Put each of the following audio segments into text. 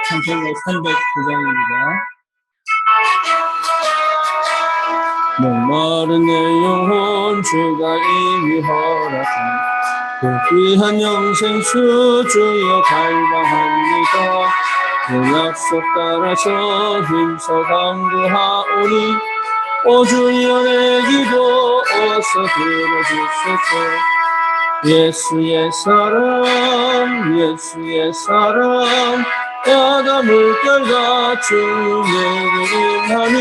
창세기 309장입니다. 목마른 내 영혼 주가 이미 허락한 그 귀한 영생수 주여 갈망합니다. 그 약속 따라서 힘써 당구하오니 오 주여 내 기도 어서 들어주소서. 예수의 사랑 예수의 사랑 바다 물결같이 내게 임하니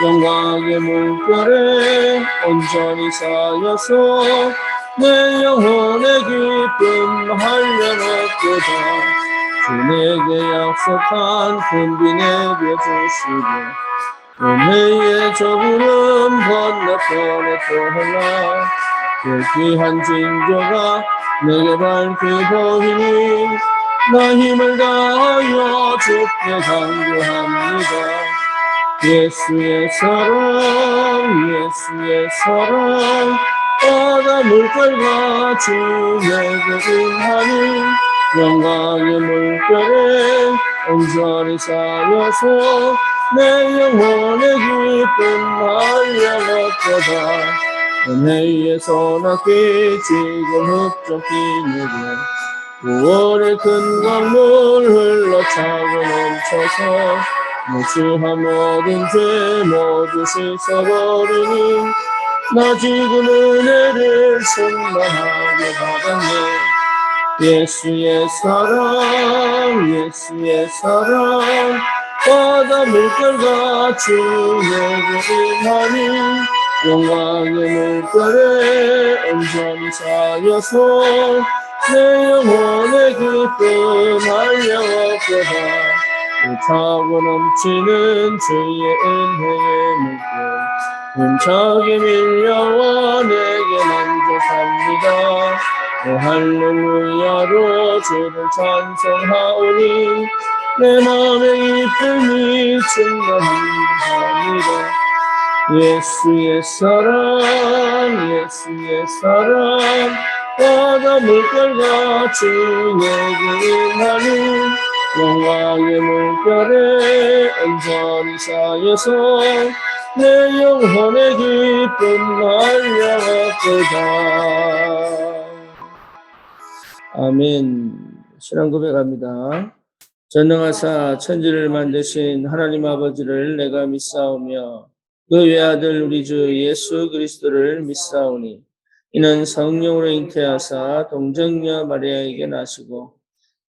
영광의 물결에 온전히 쌓여서 내 영혼의 기쁨 한량없도다. 주 내게 약속한 큰비 내려주시고 은혜의 저 구름 건너편에 떠나 그 귀한 징조가 내게 밝히 보이니 나 힘을 다하여 주께 간구합니다. 예수의 사랑 예수의 사랑 바다 물결같이 내게 임하니 영광의 물결에 온전히 쌓여서 내 영혼의 기쁨 한량없도다. 은혜의 소낙비 지금 흡족히 내게 9월의 큰 강물 흘러 차고 넘쳐서 무수한 모든 죄 모두 씻어버리니 나 지금 은혜를 충만하게 받았네. 예수의 사랑 예수의 사랑 바다 물결같이 내게 임하니 영광의 물결에 온전히 쌓여서 내 영혼의 기쁨 한량없도다. 차고 넘치는 주의 은혜의 물결 힘차게 밀려와 내게 만족합니다. 오 할렐루야로 주를 찬송하오니 내 마음의 기쁨이 충만합니다. 예수의 사랑 예수의 사랑 바다 물결같이 내게 임하니 영광의 물결에 온전히 쌓여서 내 영혼의 기쁨 한량없도다. 아멘. 신앙 고백합니다. 전능하사 천지를 만드신 하나님 아버지를 내가 믿사오며 그 외아들 우리 주 예수 그리스도를 믿사오니 이는 성령으로 잉태하사 동정녀 마리아에게 나시고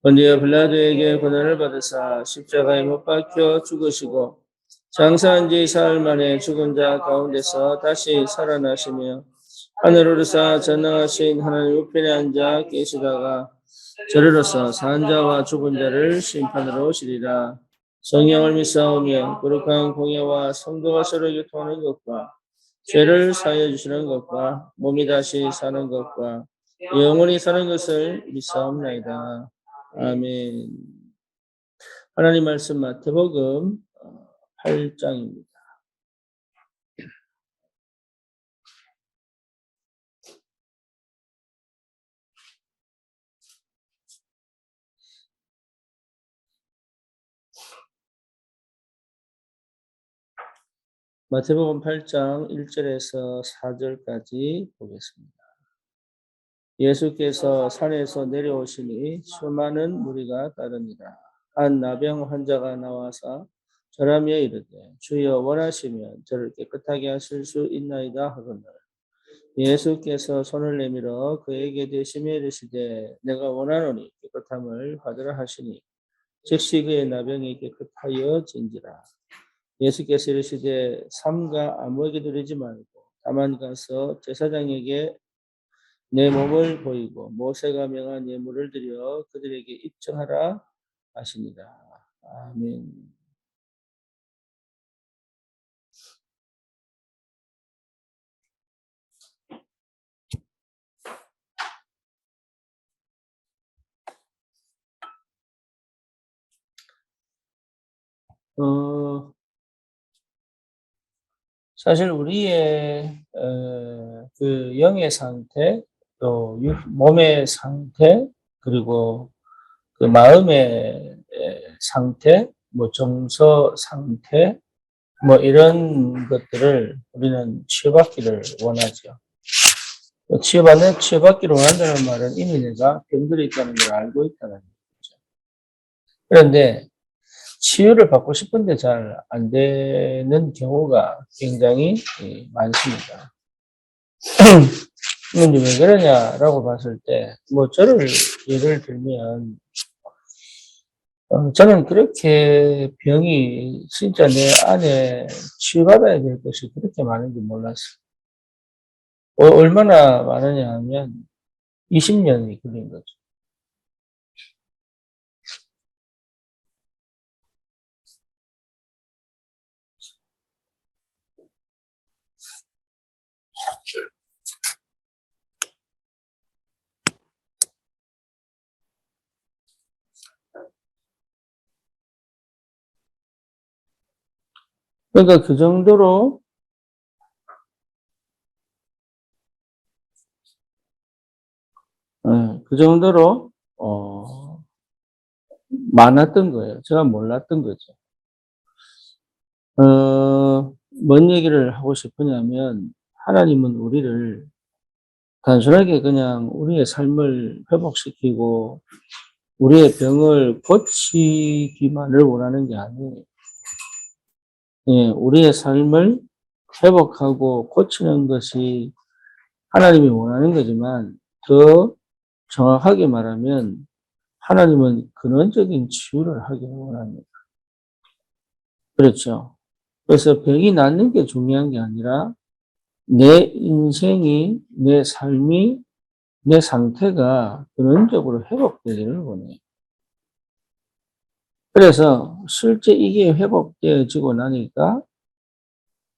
본디오 빌라도에게 고난을 받으사 십자가에 못 박혀 죽으시고 장사한 지 사흘 만에 죽은 자 가운데서 다시 살아나시며 하늘 오르사 전능하신 하나님 우편에 앉아 계시다가 저리로서 산 자와 죽은 자를 심판으로 오시리라. 성령을 믿사오며 거룩한 공예와 성도가 서로 교통하는 것과 죄를 사하여 주시는 것과 몸이 다시 사는 것과 영원히 사는 것을 믿사옵나이다. 아멘. 하나님 말씀 마태복음 8장입니다. 마태복음 8장 1절에서 4절까지 보겠습니다. 예수께서 산에서 내려오시니 수많은 무리가 따르니라. 한 나병 환자가 나와서 절하며 이르되 주여 원하시면 저를 깨끗하게 하실 수 있나이다 하거늘 예수께서 손을 내밀어 그에게 대시며 이르시되 내가 원하노니 깨끗함을 받으라 하시니 즉시 그의 나병이 깨끗하여 진지라. 예수께서 이르시되 삼가 아무에게 드리지 말고 다만 가서 제사장에게 내 몸을 보이고 모세가 명한 예물을 드려 그들에게 입증하라 하시니라. 아멘. 사실 우리의 그 영의 상태, 또 몸의 상태, 그리고 그 마음의 상태, 뭐 정서 상태, 뭐 이런 것들을 우리는 치유받기를 원하죠. 치유받기를 원한다는 말은 이미 내가 병들어 있다는 걸 알고 있다는 거죠. 그런데 치유를 받고 싶은데 잘 안 되는 경우가 굉장히 많습니다. 이게 왜 그러냐라고 봤을 때, 뭐 저를 예를 들면, 저는 그렇게 병이 진짜 내 안에 치유받아야 될 것이 그렇게 많은지 몰랐어요. 얼마나 많으냐 하면 20년이 걸린 거죠. 그러니까 그 정도로 그 정도로 많았던 거예요. 제가 몰랐던 거죠. 뭔 얘기를 하고 싶으냐면 하나님은 우리를 단순하게 그냥 우리의 삶을 회복시키고 우리의 병을 고치기만을 원하는 게 아니에요. 예, 우리의 삶을 회복하고 고치는 것이 하나님이 원하는 거지만 더 정확하게 말하면 하나님은 근원적인 치유를 하기를 원합니다. 그렇죠. 그래서 병이 낫는 게 중요한 게 아니라 내 인생이, 내 삶이, 내 상태가 근원적으로 회복되기를 원해요. 그래서 실제 이게 회복되어지고 나니까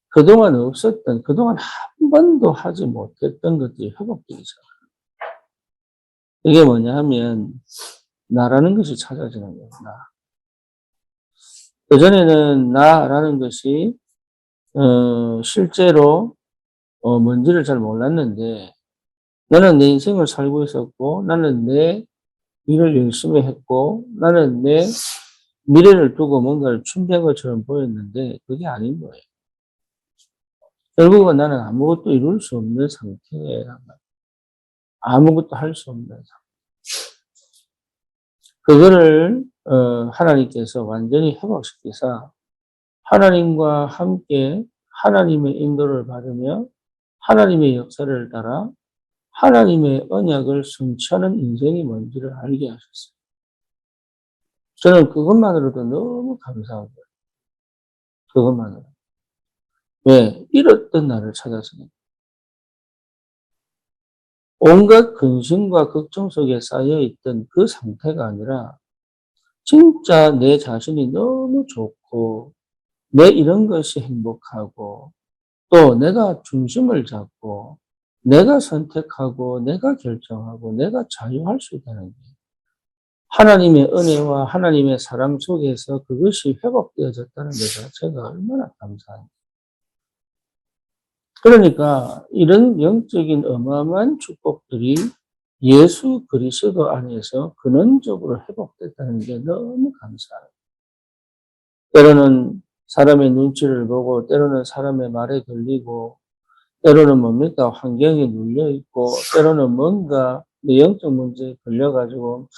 그동안 없었던, 그동안 한 번도 하지 못했던 것들이 회복되기 시작합니다. 이게 뭐냐 하면 나라는 것이 찾아지는 거예요. 나. 그전에는 나라는 것이 실제로 뭔지를 잘 몰랐는데 나는 내 인생을 살고 있었고 나는 내 일을 열심히 했고 나는 내 미래를 두고 뭔가를 준비한 것처럼 보였는데 그게 아닌 거예요. 결국은 나는 아무것도 이룰 수 없는 상태란 말이에요. 아무것도 할 수 없는 상태. 그거를 하나님께서 완전히 회복시키사 하나님과 함께 하나님의 인도를 받으며 하나님의 역사를 따라 하나님의 언약을 성취하는 인생이 뭔지를 알게 하셨어요. 저는 그것만으로도 너무 감사한 거예요. 그것만으로. 왜? 잃었던 나를 찾아서요. 온갖 근심과 걱정 속에 쌓여있던 그 상태가 아니라 진짜 내 자신이 너무 좋고 내 이런 것이 행복하고 또 내가 중심을 잡고 내가 선택하고 내가 결정하고 내가 자유할 수 있다는 게 하나님의 은혜와 하나님의 사랑 속에서 그것이 회복되어졌다는 것 자체가 얼마나 감사합니다. 그러니까 이런 영적인 어마어마한 축복들이 예수 그리스도 안에서 근원적으로 회복됐다는 게 너무 감사해요. 때로는 사람의 눈치를 보고 때로는 사람의 말에 걸리고 때로는 뭡니까 환경에 눌려있고 때로는 뭔가 영적 문제에 걸려가지고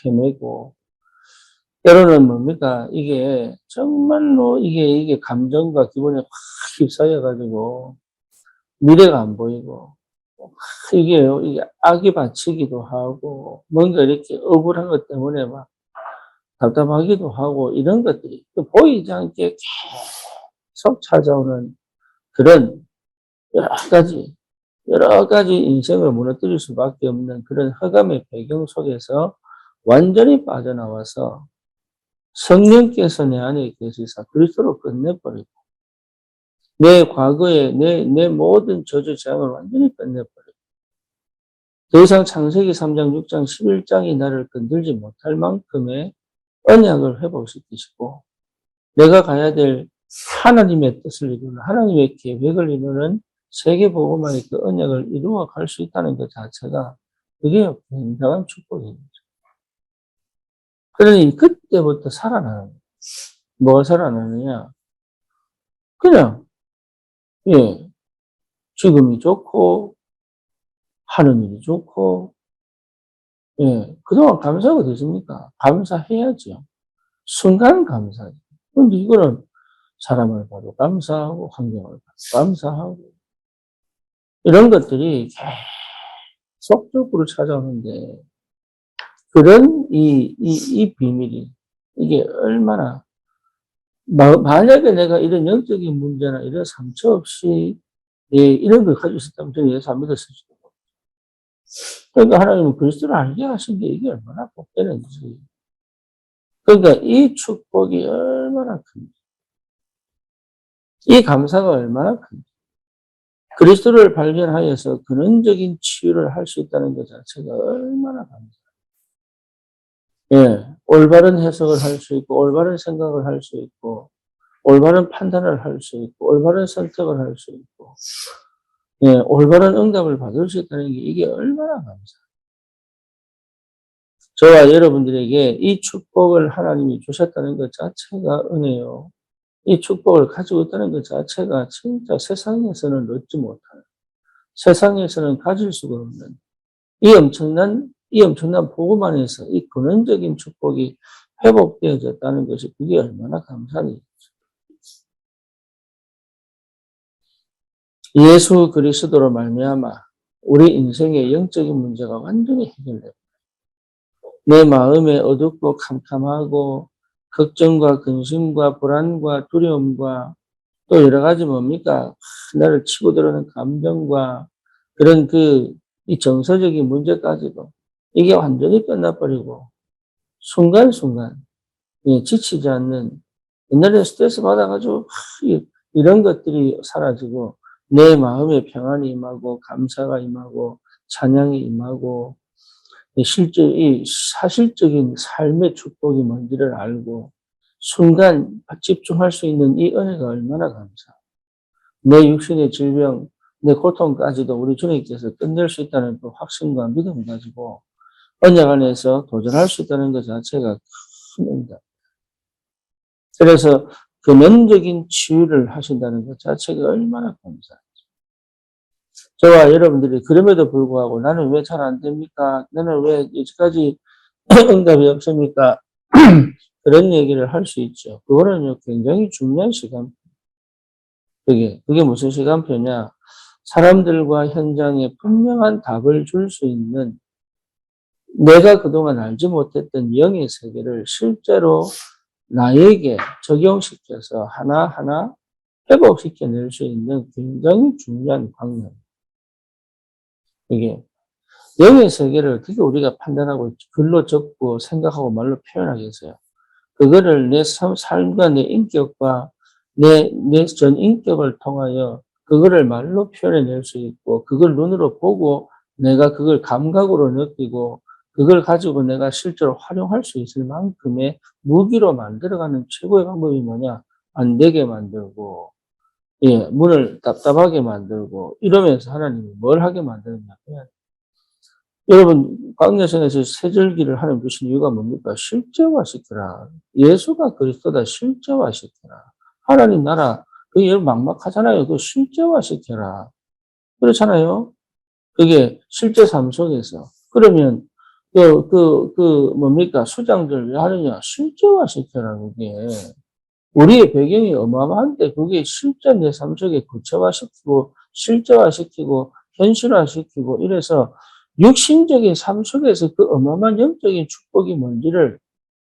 헤매고 때로는 뭡니까 이게 정말로 이게 감정과 기분에 확 휩싸여가지고 미래가 안 보이고 이게 악이 받치기도 하고 뭔가 이렇게 억울한 것 때문에 막 답답하기도 하고 이런 것들이 보이지 않게 계속 찾아오는 그런 여러 가지 인생을 무너뜨릴 수밖에 없는 그런 흑암의 배경 속에서 완전히 빠져나와서 성령께서 내 안에 계시사 그리스도로 끝내버리고 내 과거에 내 모든 저주 재앙을 완전히 끝내버리고 더 이상 창세기 3장, 6장, 11장이 나를 건들지 못할 만큼의 언약을 회복시키시고 내가 가야 될 하나님의 뜻을 이루는 하나님의 계획을 이루는 세계복음화의 그 언약을 이루어 갈 수 있다는 것 자체가 그게 굉장한 축복입니다. 그러니 그때부터 살아나는 거예요. 뭐가 살아나느냐? 그냥, 예, 지금이 좋고, 하는 일이 좋고, 예, 그동안 감사가 되십니까? 감사해야죠. 순간 감사죠. 근데 이거는 사람을 봐도 감사하고, 환경을 봐도 감사하고, 이런 것들이 계속적으로 찾아오는데, 그런 이 비밀이, 이게 얼마나, 만약에 내가 이런 영적인 문제나 이런 상처 없이, 예, 이런 걸 가지고 있었다면 저는 예수 안 믿었을지도 모르겠어요. 그러니까 하나님은 그리스도를 알게 하신 게 이게 얼마나 복되는지. 그러니까 이 축복이 얼마나 큰지, 이 감사가 얼마나 큰지, 그리스도를 발견하여서 근원적인 치유를 할 수 있다는 것 자체가 얼마나 감사해요. 예, 올바른 해석을 할 수 있고, 올바른 생각을 할 수 있고, 올바른 판단을 할 수 있고, 올바른 선택을 할 수 있고, 예, 올바른 응답을 받을 수 있다는 게 이게 얼마나 감사해요. 저와 여러분들에게 이 축복을 하나님이 주셨다는 것 자체가 은혜요. 이 축복을 가지고 있다는 것 자체가 진짜 세상에서는 얻지 못하는, 세상에서는 가질 수가 없는 이 엄청난 복음 안에서 이 근원적인 축복이 회복되어졌다는 것이 그게 얼마나 감사한 일이죠. 예수 그리스도로 말미암아 우리 인생의 영적인 문제가 완전히 해결돼요. 내 마음에 어둡고 캄캄하고 걱정과 근심과 불안과 두려움과 또 여러 가지 뭡니까? 나를 치고 들어오는 감정과 그런 이 정서적인 문제까지도 이게 완전히 끝나버리고 순간순간 지치지 않는, 옛날에 스트레스 받아가지고 이런 것들이 사라지고 내 마음에 평안이 임하고 감사가 임하고 찬양이 임하고 이 사실적인 삶의 축복이 뭔지를 알고 순간 집중할 수 있는 이 은혜가 얼마나 감사해요. 내 육신의 질병, 내 고통까지도 우리 주님께서 끝낼 수 있다는 그 확신과 믿음 가지고 언약 안에서 도전할 수 있다는 것 자체가 큰 은혜다. 그래서 근원적인 치유를 하신다는 것 자체가 얼마나 감사해요. 저와 여러분들이 그럼에도 불구하고 나는 왜 잘 안 됩니까? 나는 왜 여기까지 응답이 없습니까? 그런 얘기를 할 수 있죠. 그거는요, 굉장히 중요한 시간표. 그게 무슨 시간표냐? 사람들과 현장에 분명한 답을 줄 수 있는, 내가 그동안 알지 못했던 영의 세계를 실제로 나에게 적용시켜서 하나하나 회복시켜낼 수 있는 굉장히 중요한 방면. 이게 영의 세계를 어떻게 우리가 판단하고 글로 적고 생각하고 말로 표현하겠어요? 그거를 내 삶과 내 인격과 내 전 인격을 통하여 그거를 말로 표현해낼 수 있고, 그걸 눈으로 보고 내가 그걸 감각으로 느끼고 그걸 가지고 내가 실제로 활용할 수 있을 만큼의 무기로 만들어가는 최고의 방법이 뭐냐? 안 되게 만들고, 예, 문을 답답하게 만들고, 이러면서 하나님이 뭘 하게 만드느냐? 여러분, 광야성에서 세절기를 하나님 주신 이유가 뭡니까? 실제화시켜라. 예수가 그리스도다. 실제화시켜라. 하나님 나라, 그게 막막하잖아요. 그거 실제화시켜라. 그렇잖아요. 그게 실제 삶 속에서. 그러면, 뭡니까? 수장들 왜 하느냐? 실제화시켜라, 그게. 우리의 배경이 어마어마한데, 그게 실제 내 삶 속에 구체화시키고, 실제화시키고, 현실화시키고, 이래서 육신적인 삶 속에서 그 어마어마한 영적인 축복이 뭔지를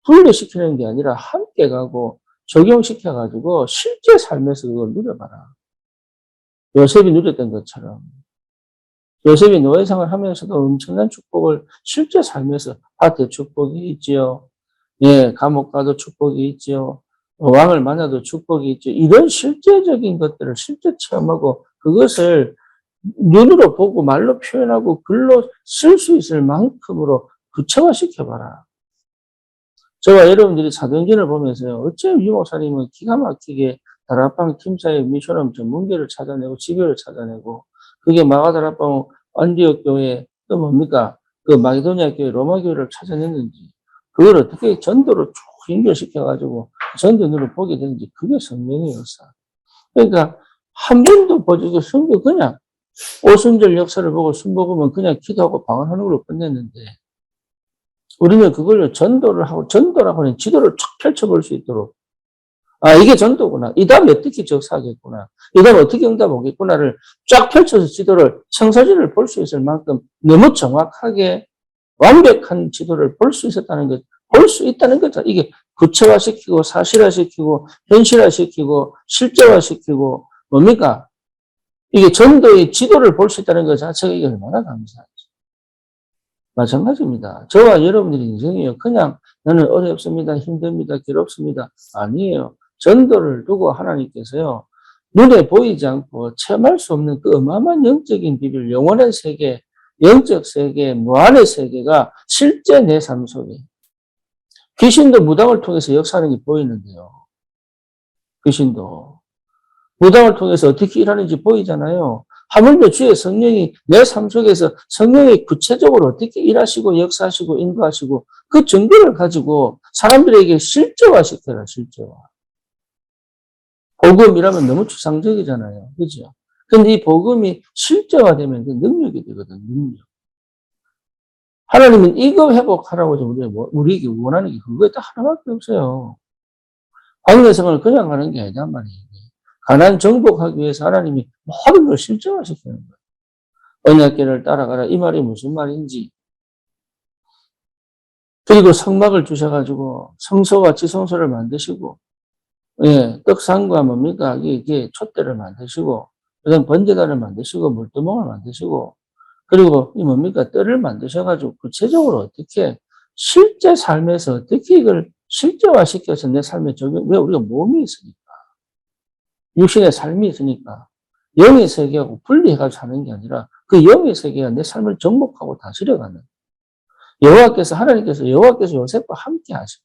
분리시키는 게 아니라 함께 가고 적용시켜가지고 실제 삶에서 그걸 누려봐라. 요셉이 누렸던 것처럼. 요셉이 노예생활 하면서도 엄청난 축복을 실제 삶에서, 밭에 축복이 있지요. 예, 감옥 가도 축복이 있지요. 왕을 만나도 축복이 있죠. 이런 실제적인 것들을 실제 체험하고 그것을 눈으로 보고 말로 표현하고 글로 쓸 수 있을 만큼으로 구체화시켜봐라. 저와 여러분들이 사도행전을 보면서요, 어째 유 목사님은 기가 막히게 다락방 팀사의 미션은 전문교를 찾아내고 지교를 찾아내고 그게 마가다락방 안디옥 교회 또 뭡니까? 그 마게도니아 교회 로마 교회를 찾아냈는지 그걸 어떻게 전도로 쭉 연결시켜가지고 전도으로 보게 되는지 그게 성령의 역사. 그러니까 한 번도 보지도 성경 그냥 오순절 역사를 보고 순복음은 그냥 기도하고 방언하는 걸로 끝냈는데 우리는 그걸로 전도를 하고 전도라고 하는 지도를 쫙 펼쳐볼 수 있도록 아 이게 전도구나. 이 다음에 어떻게 적사하겠구나. 이 다음에 어떻게 응답하겠구나를 쫙 펼쳐서 지도를 청사진을 볼 수 있을 만큼 너무 정확하게 완벽한 지도를 볼 수 있었다는 것, 볼 수 있다는 거죠. 이게 구체화시키고 사실화시키고 현실화시키고 실제화시키고 뭡니까? 이게 전도의 지도를 볼 수 있다는 것 자체가 이게 얼마나 감사하죠. 마찬가지입니다. 저와 여러분들의 인생이요. 그냥 나는 어렵습니다. 힘듭니다. 괴롭습니다. 아니에요. 전도를 두고 하나님께서요. 눈에 보이지 않고 체험할 수 없는 그 어마어마한 영적인 비밀, 영혼의 세계, 영적 세계, 무한의 세계가 실제 내 삶 속에 귀신도 무당을 통해서 역사하는 게 보이는데요. 귀신도 무당을 통해서 어떻게 일하는지 보이잖아요. 하물며 주의 성령이 내 삶 속에서 성령이 구체적으로 어떻게 일하시고 역사하시고 인도하시고 그 정보를 가지고 사람들에게 실제화시켜라, 실제화. 복음이라면 너무 추상적이잖아요. 그죠? 근데 이 복음이 실제화되면 그 능력이 되거든, 능력. 하나님은 이거 회복하라고 우리에게 원하는 게 그거에 딱 하나밖에 없어요. 관계성을 그냥 하는 게 아니란 말이에요. 가난 정복하기 위해서 하나님이 모든 걸 실제화시키는 거예요. 언약궤를 따라가라. 이 말이 무슨 말인지. 그리고 성막을 주셔가지고 성소와 지성소를 만드시고, 예, 떡상과 뭡니까? 이게 촛대를 만드시고, 그다음 번제단을 만드시고, 물두멍을 만드시고, 그리고 이 뭡니까? 뜰을 만드셔가지고 구체적으로 어떻게 실제 삶에서 어떻게 이걸 실제화시켜서 내 삶에 적용, 왜 우리가 몸이 있으니까. 육신의 삶이 있으니까 영의 세계하고 분리해가지고 사는 게 아니라 그 영의 세계가 내 삶을 정복하고 다스려가는 하나님께서 여호와께서 요셉과 함께 하시고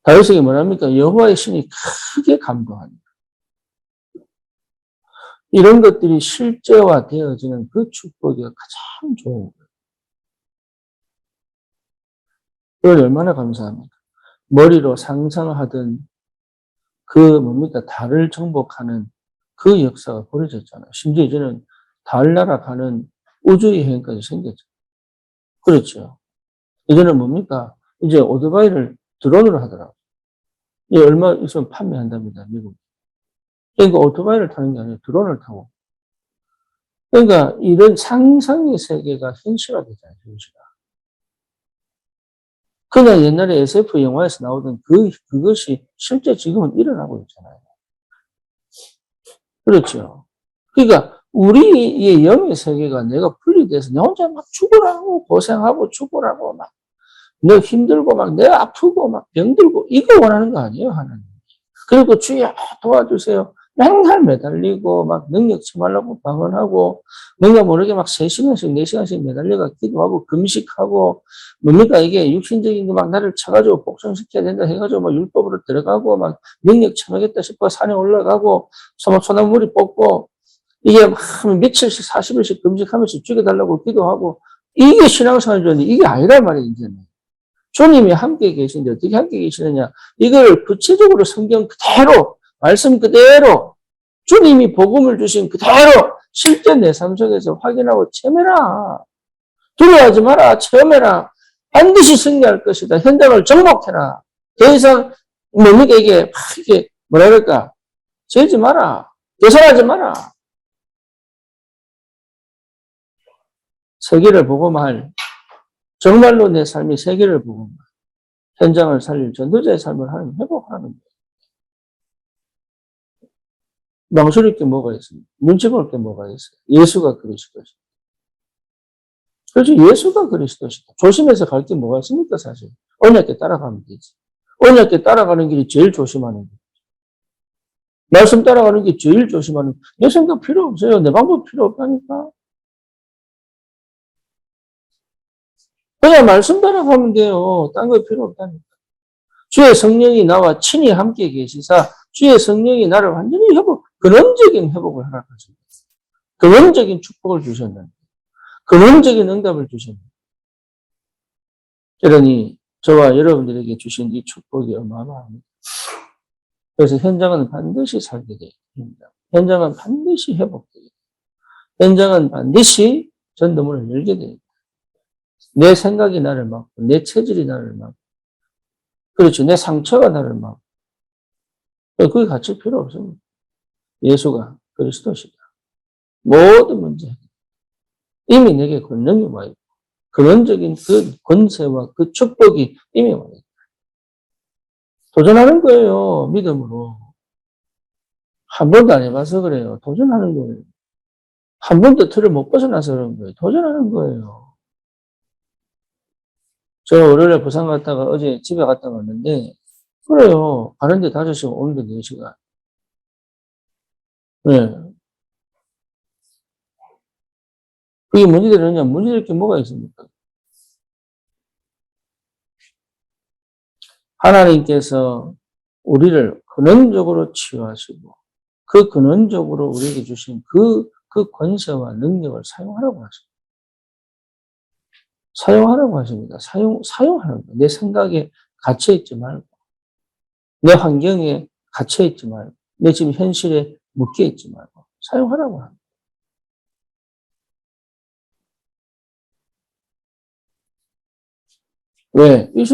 다윗에게 뭐랍니까? 여호와의 신이 크게 감동합니다. 이런 것들이 실제화되어지는 그 축복이 가장 좋은 거예요. 그걸 얼마나 감사합니까? 머리로 상상하던 그 뭡니까? 달을 정복하는 그 역사가 벌어졌잖아요. 심지어 이제는 달 날아가는 우주여행까지 생겼죠. 그렇죠. 이제는 뭡니까? 이제 오토바이를 드론으로 하더라고요. 얼마 있으면 판매한답니다, 미국. 그러니까 오토바이를 타는 게 아니라 드론을 타고. 그러니까 이런 상상의 세계가 현실화되잖아요, 현실화. 그냥 옛날에 SF 영화에서 나오던 그것이 실제 지금은 일어나고 있잖아요. 그렇죠. 그러니까 우리의 영의 세계가 내가 분리돼서 내 혼자 막 죽으라고 고생하고 죽으라고 막 내 힘들고 막 내 아프고 막 병들고 이거 원하는 거 아니에요, 하나님. 그리고 주여 도와주세요. 맨날 매달리고 막 능력 침하려고 방언하고 뭔가 모르게 막 3시간씩 4시간씩 매달려가 기도하고 금식하고 뭡니까 이게 육신적인 거 막 나를 쳐가지고 복종시켜야 된다 해가지고 막 율법으로 들어가고 막 능력 참하겠다 싶어 산에 올라가고 소나무물이 뽑고 이게 막 며칠씩 40일씩 금식하면서 죽여달라고 기도하고 이게 신앙생활이었는데 이게 아니란 말이에요, 이제는. 주님이 함께 계신데 어떻게 함께 계시느냐. 이걸 구체적으로 성경 그대로, 말씀 그대로, 주님이 복음을 주신 그대로 실제 내 삶 속에서 확인하고 체험해라. 두려워하지 마라. 체험해라. 반드시 승리할 것이다. 현장을 정복해라. 더 이상 뭡니까 이게 뭐라 그럴까. 재지 마라. 계산하지 마라. 세계를 보고만 정말로 내 삶이 세계를 보고 현장을 살릴 전도자의 삶을 하는 회복하는 거예요. 망설일 게 뭐가 있습니까? 눈치 볼 게 뭐가 있어요? 예수가 그리스도시다. 그렇죠. 예수가 그리스도시다. 조심해서 갈 게 뭐가 있습니까, 사실? 언약께 따라가면 되지. 언약께 따라가는 길이 제일 조심하는 거예요. 말씀 따라가는 게 제일 조심하는 거예요. 내 생각 필요 없어요. 내 방법 필요 없다니까. 그냥 말씀 따라가면 돼요. 딴 거 필요 없다니까. 주의 성령이 나와 친히 함께 계시사 주의 성령이 나를 완전히 근원적인 회복을 허락하십니다. 근원적인 축복을 주셨는데, 근원적인 응답을 주셨는데, 그러니 저와 여러분들에게 주신 이 축복이 어마어마합니다. 그래서 현장은 반드시 살게 됩니다. 현장은 반드시 회복되게 됩니다. 현장은 반드시 전도문을 열게 됩니다. 내 생각이 나를 막고, 내 체질이 나를 막고, 그렇죠. 내 상처가 나를 막고, 그게 갇힐 필요 없습니다. 예수가 그리스도시다. 모든 문제. 이미 내게 권능이 와 있고, 근원적인 그 권세와 그 축복이 이미 와 있다. 도전하는 거예요. 믿음으로. 한 번도 안 해봐서 그래요. 도전하는 거예요. 한 번도 틀을 못 벗어나서 그런 거예요. 도전하는 거예요. 저 월요일에 부산 갔다가 어제 집에 갔다 왔는데, 그래요. 가는데 5시간, 오는데 4시간. 네. 그게 뭔지 되느냐? 문제 될 게 뭐가 있습니까? 하나님께서 우리를 근원적으로 치유하시고, 그 근원적으로 우리에게 주신 그 권세와 능력을 사용하라고 하십니다. 사용하라고 하십니다. 사용하는 거예요. 내 생각에 갇혀있지 말고, 내 환경에 갇혀있지 말고, 내 지금 현실에 묶여있지 말고, 사용하라고 합니다. 왜? 이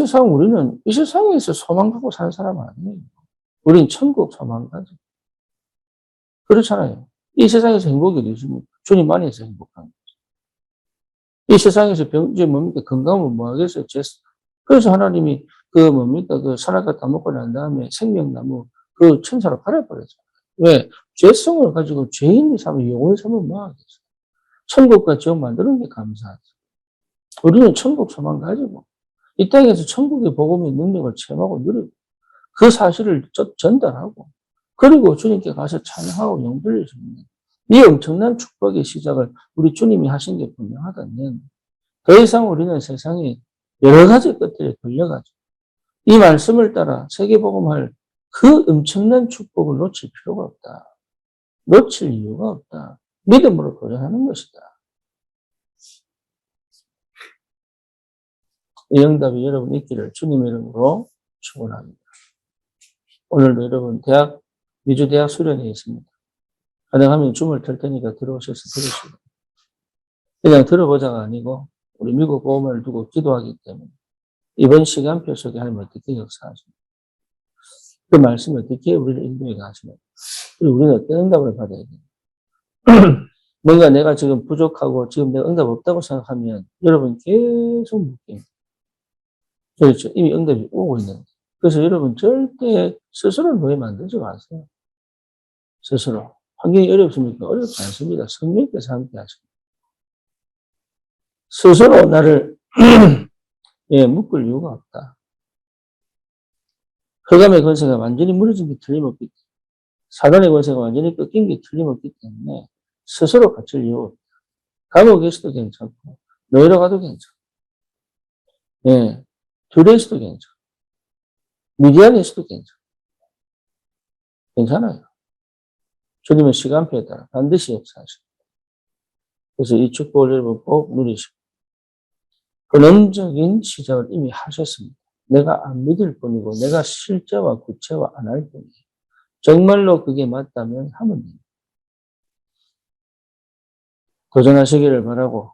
세상에서 소망 갖고 사는 사람 아니에요. 우린 천국 소망 가죠. 그렇잖아요. 이 세상에서 행복이 어디 있습니까? 주님 안에서 행복한 거죠. 이 세상에서 이제 뭡니까? 건강하면 뭐 하겠어요? 그래서 하나님이 그 선악과 다 먹고 난 다음에 생명나무 그 천사로 갈아버렸잖아요. 왜? 죄성을 가지고 죄인이 삼으면 영혼이 삼으면 뭐 하겠어요? 천국과 지옥 만드는 게 감사하죠. 우리는 천국 소망 가지고 이 땅에서 천국의 복음의 능력을 체험하고 누리고 그 사실을 전달하고 그리고 주님께 가서 찬양하고 영 돌리십니다. 이 엄청난 축복의 시작을 우리 주님이 하신 게 분명하다면 더 이상 우리는 세상에 여러 가지 것들에 걸려가지고 이 말씀을 따라 세계복음할 그 엄청난 축복을 놓칠 필요가 없다. 놓칠 이유가 없다. 믿음으로 도전하는 것이다. 이 응답이 여러분 있기를 주님 이름으로 축원합니다. 오늘도 여러분 미주 대학 수련회 있습니다. 가능하면 줌을 틀 테니까 들어오셔서 들으시고 그냥 들어보자가 아니고 우리 미국 복음을 두고 기도하기 때문에 이번 시간표 속에 하나님 어떻게 역사하십니까? 그 말씀을 어떻게 우리를 인도해 가시는가? 그리고 우리는 어떤 응답을 받아야 돼요? 뭔가 내가 지금 부족하고 지금 내가 응답 없다고 생각하면 여러분 계속 묻게. 그렇죠. 이미 응답이 오고 있는데. 그래서 여러분 절대 스스로 노예 만들지 마세요. 스스로. 환경이 어렵습니까? 어렵지 않습니다. 성령께서 함께 하십니다. 스스로 나를 묶을 이유가 없다. 흑암의 권세가 완전히 무너진 게 틀림없기 때문에 사단의 권세가 완전히 꺾인 게 틀림없기 때문에 스스로 갇힐 이유가 없다. 감옥에 있어도 괜찮고 노예로 가도 괜찮고 둘에 있어도 괜찮고 미디안에 있어도 괜찮아요. 주님의 시간표에 따라 반드시 역사하십니다. 그래서 이 축복을 여러분 꼭 누리시고 근원적인 시작을 이미 하셨습니다. 내가 안 믿을 뿐이고 내가 실제와 구체화 안 할 뿐이에요. 정말로 그게 맞다면 하면 됩니다. 도전하시기를 바라고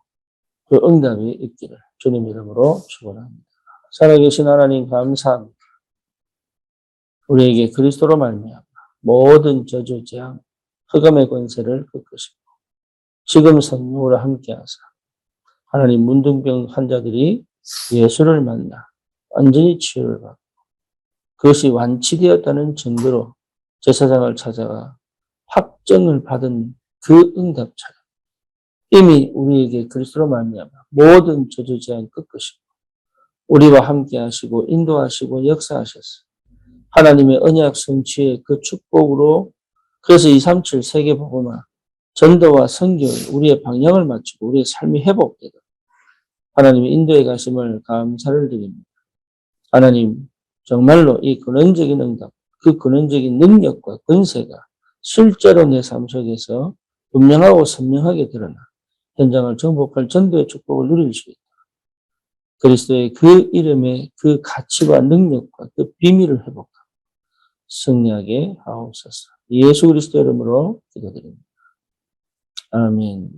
그 응답이 있기를 주님 이름으로 축원합니다. 살아계신 하나님 감사합니다. 우리에게 그리스도로 말미암아 모든 저주 재앙 흑암의 권세를 꺾으시고 지금 성령으로 함께하사 하나님 문둥병 환자들이 예수를 만나 완전히 치유를 받고 그것이 완치되었다는 증거로 제사장을 찾아가 확정을 받은 그 응답처럼 이미 우리에게 그리스도로 말미암아 모든 저주 재앙 꺾으시고 우리와 함께하시고 인도하시고 역사하셨어. 하나님의 언약 성취의 그 축복으로 그래서 237 세계복음화 전도와 선교에 우리의 방향을 맞추고 우리의 삶이 회복되도록 하나님의 인도에 가심을 감사를 드립니다. 하나님 정말로 이 근원적인 응답, 그 근원적인 능력과 권세가 실제로 내 삶 속에서 분명하고 선명하게 드러나 현장을 정복할 전도의 축복을 누릴 수 있다. 그리스도의 그 이름의 그 가치와 능력과 그 비밀을 회복하고 승리하게 하옵소서. 예수 그리스도 이름으로 기도드립니다. 아멘.